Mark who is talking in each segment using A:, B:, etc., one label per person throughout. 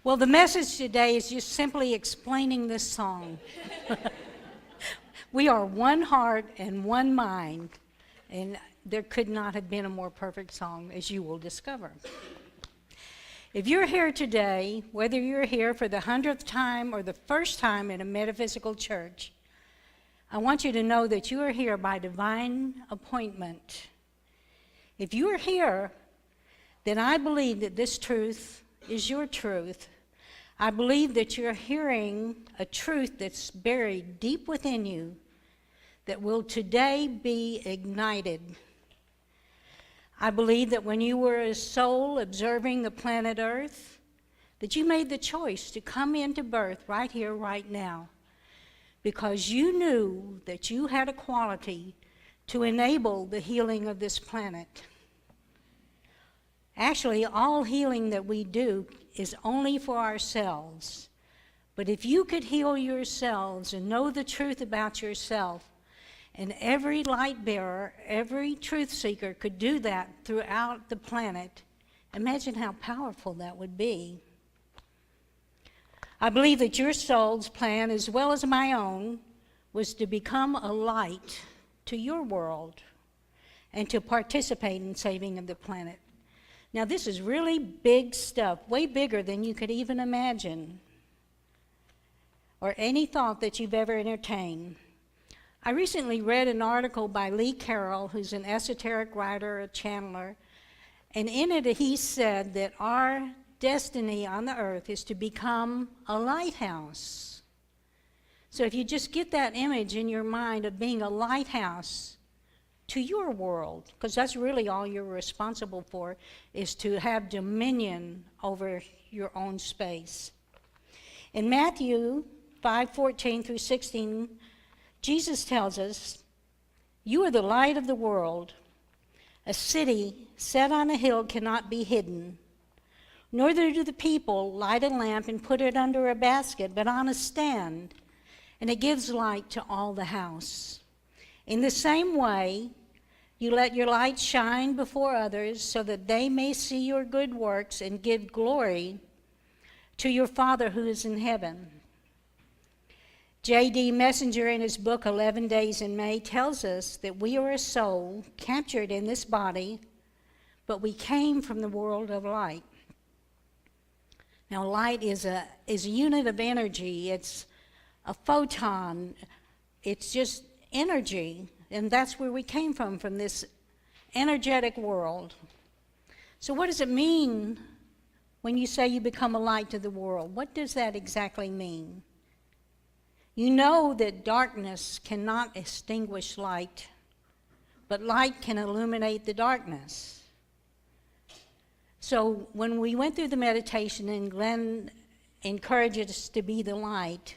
A: Well, the message today is just simply explaining this song. We are one heart and one mind, and there could not have been a more perfect song, as you will discover. If you're here today, whether you're here for the 100th time or the first time in a metaphysical church, I want you to know that you are here by divine appointment. If you are here, then I believe that this truth is your truth. I believe that you're hearing a truth that's buried deep within you that will today be ignited. I believe that when you were a soul observing the planet Earth, that you made the choice to come into birth right here, right now, because you knew that you had a quality to enable the healing of this planet. Actually, all healing that we do is only for ourselves. But if you could heal yourselves and know the truth about yourself, and every light bearer, every truth seeker could do that throughout the planet, imagine how powerful that would be. I believe that your soul's plan, as well as my own, was to become a light to your world and to participate in saving of the planet. Now, this is really big stuff, way bigger than you could even imagine or any thought that you've ever entertained. I recently read an article by Lee Carroll, who's an esoteric writer, a channeler, and in it he said that our destiny on the earth is to become a lighthouse. So if you just get that image in your mind of being a lighthouse to your world, because that's really all you're responsible for, is to have dominion over your own space. In Matthew 5:14 through 16, Jesus tells us, "You are the light of the world. A city set on a hill cannot be hidden. Nor do the people light a lamp and put it under a basket, but on a stand, and it gives light to all the house. In the same way, you let your light shine before others so that they may see your good works and give glory to your Father who is in heaven." J.D. Messenger, in his book 11 Days in May, tells us that we are a soul captured in this body, but we came from the world of light. Now, light is a unit of energy. It's a photon. It's just energy, and that's where we came from this energetic world. So what does it mean when you say you become a light to the world? What does that exactly mean? You know that darkness cannot extinguish light, but light can illuminate the darkness. So when we went through the meditation and Glenn encouraged us to be the light,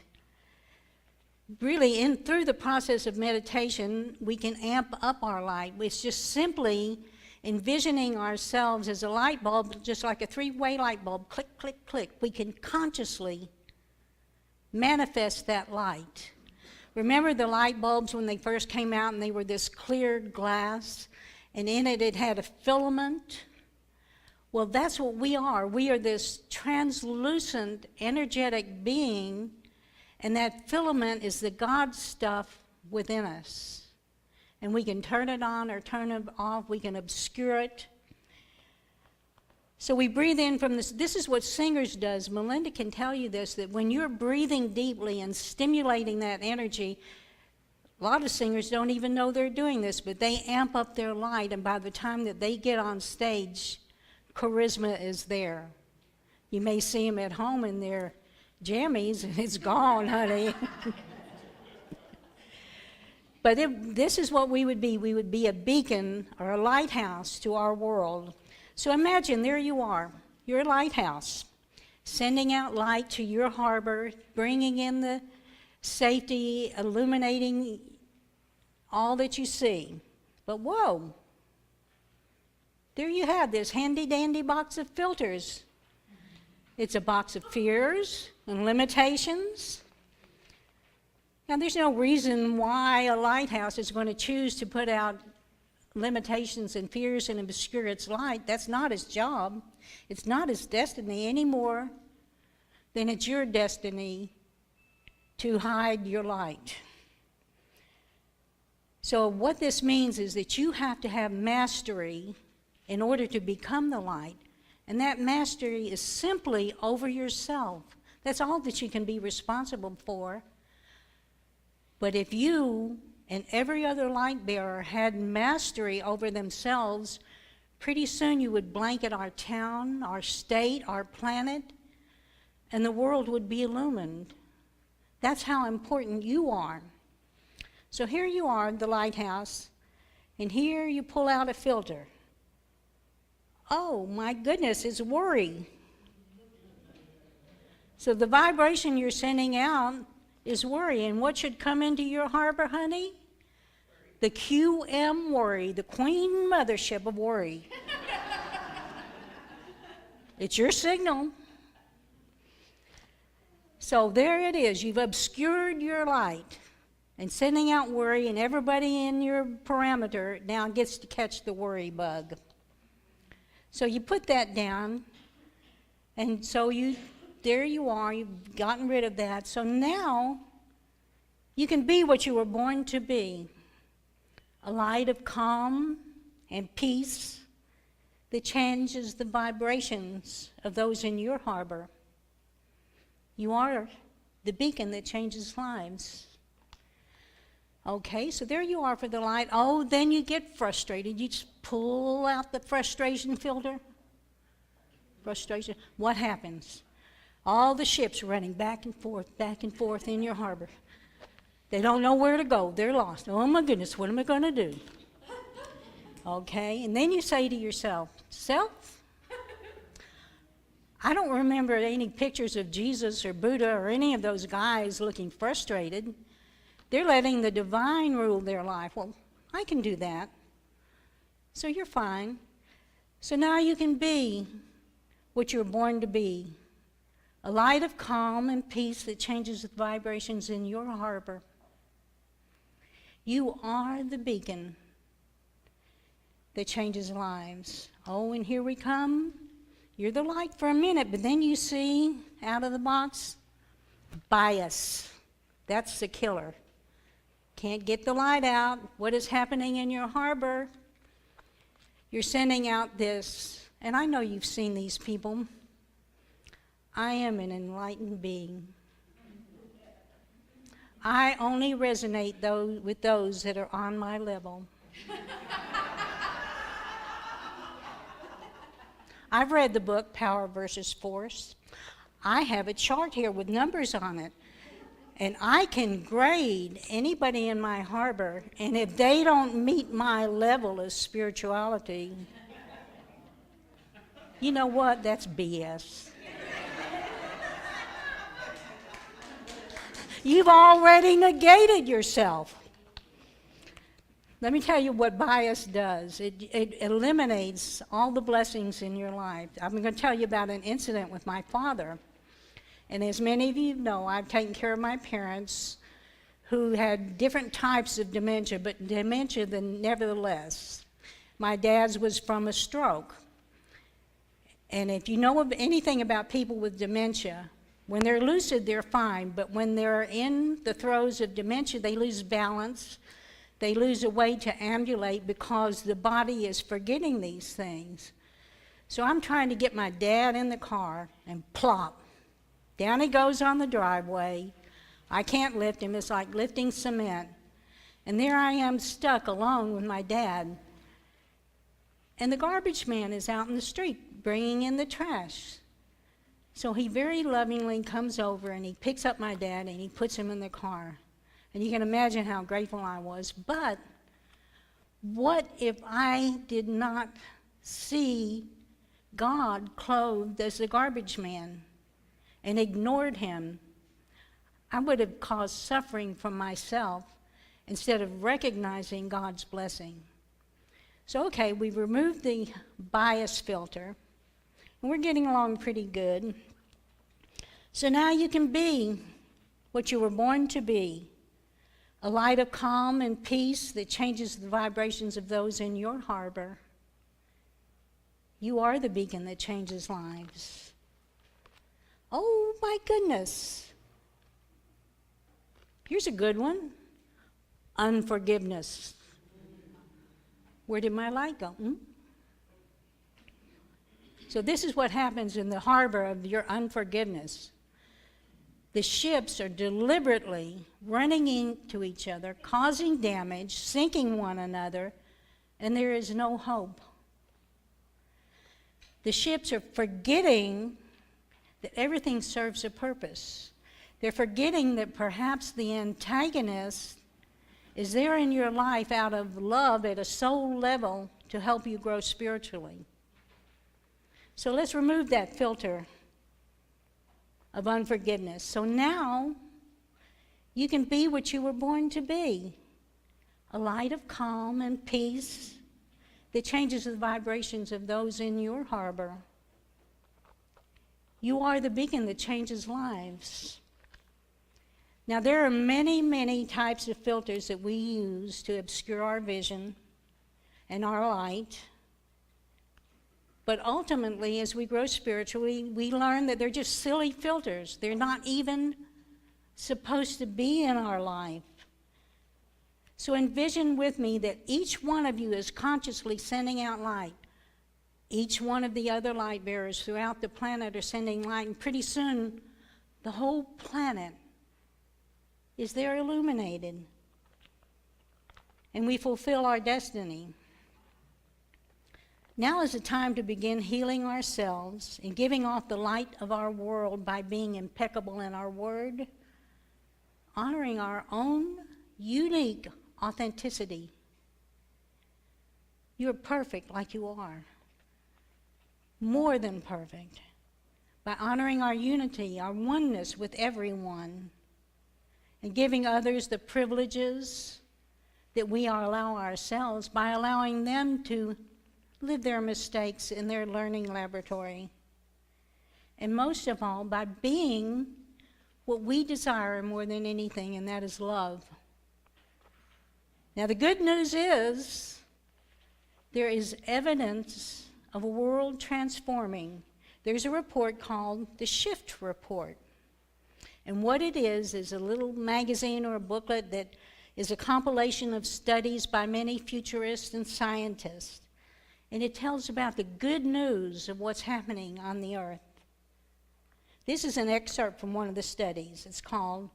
A: really through the process of meditation, we can amp up our light. It's just simply envisioning ourselves as a light bulb, just like a three-way light bulb, click, click, click. We can consciously manifest that light. Remember the light bulbs when they first came out and they were this clear glass, and in it had a filament? Well, that's what we are. We are this translucent, energetic being, and that filament is the God stuff within us. And we can turn it on or turn it off. We can obscure it. So we breathe in from this. This is what singers does. Melinda can tell you this, that when you're breathing deeply and stimulating that energy, a lot of singers don't even know they're doing this, but they amp up their light, and by the time that they get on stage, charisma is there. You may see them at home in their jammies, and it's gone, honey. But this is what we would be. We would be a beacon or a lighthouse to our world. So imagine, there you are. You're a lighthouse, sending out light to your harbor, bringing in the safety, illuminating all that you see. But whoa, there you have this handy-dandy box of filters. It's a box of fears and limitations. Now, there's no reason why a lighthouse is going to choose to put out limitations and fears and obscure its light. That's not his job. It's not his destiny any more then it's your destiny to hide your light. So what this means is that you have to have mastery in order to become the light. And that mastery is simply over yourself. That's all that you can be responsible for. But if you and every other light bearer had mastery over themselves, pretty soon you would blanket our town, our state, our planet, and the world would be illumined. That's how important you are. So here you are, the lighthouse, and here you pull out a filter. Oh my goodness, it's worry. So the vibration you're sending out is worry. And what should come into your harbor, honey? The QM worry, the Queen Mothership of worry. It's your signal. So there it is. You've obscured your light and sending out worry, and everybody in your parameter now gets to catch the worry bug. So you put that down, and so there you are. You've gotten rid of that. So now you can be what you were born to be, a light of calm and peace that changes the vibrations of those in your harbor. You are the beacon that changes lives. Okay, so there you are for the light. Oh, then you get frustrated. You just pull out the frustration filter. Frustration. What happens? All the ships running back and forth in your harbor. They don't know where to go. They're lost. Oh my goodness, what am I going to do? Okay, and then you say to yourself, self, I don't remember any pictures of Jesus or Buddha or any of those guys looking frustrated. They're letting the divine rule their life. Well, I can do that. So you're fine. So now you can be what you're born to be, a light of calm and peace that changes the vibrations in your harbor. You are the beacon that changes lives. Oh, and here we come. You're the light for a minute, but then you see, out of the box, bias. That's the killer. Can't get the light out. What is happening in your harbor? You're sending out this, and I know you've seen these people. I am an enlightened being. I only resonate with those that are on my level. I've read the book, Power versus Force. I have a chart here with numbers on it. And I can grade anybody in my harbor, and if they don't meet my level of spirituality, you know what? That's BS. You've already negated yourself. Let me tell you what bias does. It eliminates all the blessings in your life. I'm going to tell you about an incident with my father. And as many of you know, I've taken care of my parents who had different types of dementia, but dementia nevertheless. My dad's was from a stroke. And if you know anything about people with dementia, when they're lucid, they're fine, but when they're in the throes of dementia, they lose balance. They lose a way to ambulate because the body is forgetting these things. So I'm trying to get my dad in the car, and plop. Down he goes on the driveway. I can't lift him. It's like lifting cement. And there I am stuck alone with my dad. And the garbage man is out in the street bringing in the trash. So he very lovingly comes over and he picks up my dad and he puts him in the car. And you can imagine how grateful I was. But what if I did not see God clothed as the garbage man and ignored him? I would have caused suffering from myself instead of recognizing God's blessing. So, okay, we've removed the bias filter, and we're getting along pretty good. So now you can be what you were born to be, a light of calm and peace that changes the vibrations of those in your harbor. You are the beacon that changes lives. Oh my goodness. Here's a good one. Unforgiveness. Where did my light go? So this is what happens in the harbor of your unforgiveness. The ships are deliberately running into each other, causing damage, sinking one another, and there is no hope. The ships are forgetting that everything serves a purpose. They're forgetting that perhaps the antagonist is there in your life out of love at a soul level to help you grow spiritually. So let's remove that filter of unforgiveness. So now you can be what you were born to be, a light of calm and peace that changes the vibrations of those in your harbor. You are the beacon that changes lives. Now, there are many, many types of filters that we use to obscure our vision and our light. But ultimately, as we grow spiritually, we learn that they're just silly filters. They're not even supposed to be in our life. So envision with me that each one of you is consciously sending out light. Each one of the other light bearers throughout the planet are sending light, and pretty soon the whole planet is there illuminated. And we fulfill our destiny. Now is the time to begin healing ourselves and giving off the light of our world by being impeccable in our word, honoring our own unique authenticity. You're perfect like you are, more than perfect, by honoring our unity, our oneness with everyone, and giving others the privileges that we allow ourselves by allowing them to live their mistakes in their learning laboratory. And most of all, by being what we desire more than anything, and that is love. Now, the good news is there is evidence of a world transforming. There's a report called the Shift Report. And what it is a little magazine or a booklet that is a compilation of studies by many futurists and scientists. And it tells about the good news of what's happening on the earth. This is an excerpt from one of the studies. It's called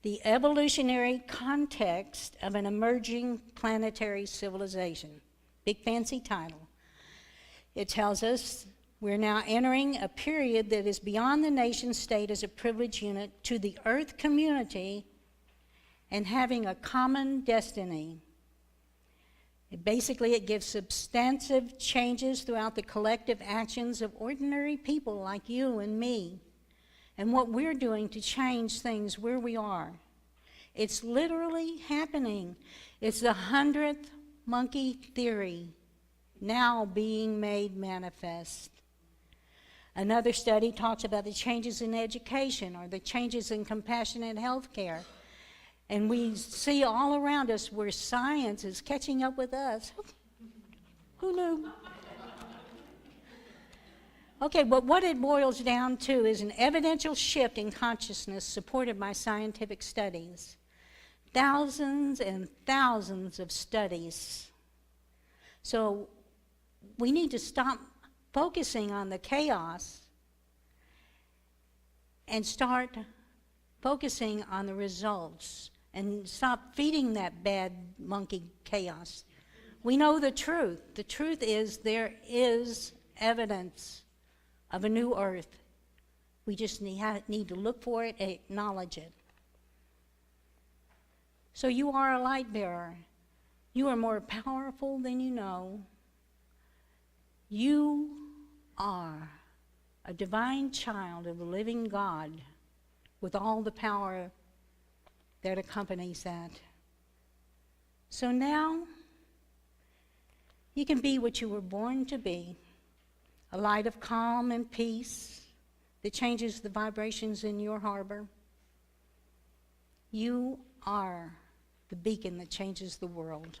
A: The Evolutionary Context of an Emerging Planetary Civilization. Big fancy title. It tells us we're now entering a period that is beyond the nation state as a privileged unit to the earth community and having a common destiny. Basically, it gives substantive changes throughout the collective actions of ordinary people like you and me, and what we're doing to change things where we are. It's literally happening. It's the 100th monkey theory now being made manifest. Another study talks about the changes in education or the changes in compassionate health care. And we see all around us where science is catching up with us. Who knew? Okay, but what it boils down to is an evidential shift in consciousness supported by scientific studies. Thousands and thousands of studies. So we need to stop focusing on the chaos and start focusing on the results. And stop feeding that bad monkey chaos. We know the truth. The truth is there is evidence of a new earth. We just need to look for it and acknowledge it. So you are a light bearer. You are more powerful than you know. You are a divine child of the living God with all the power that accompanies that. So now, you can be what you were born to be, a light of calm and peace that changes the vibrations in your harbor. You are the beacon that changes the world.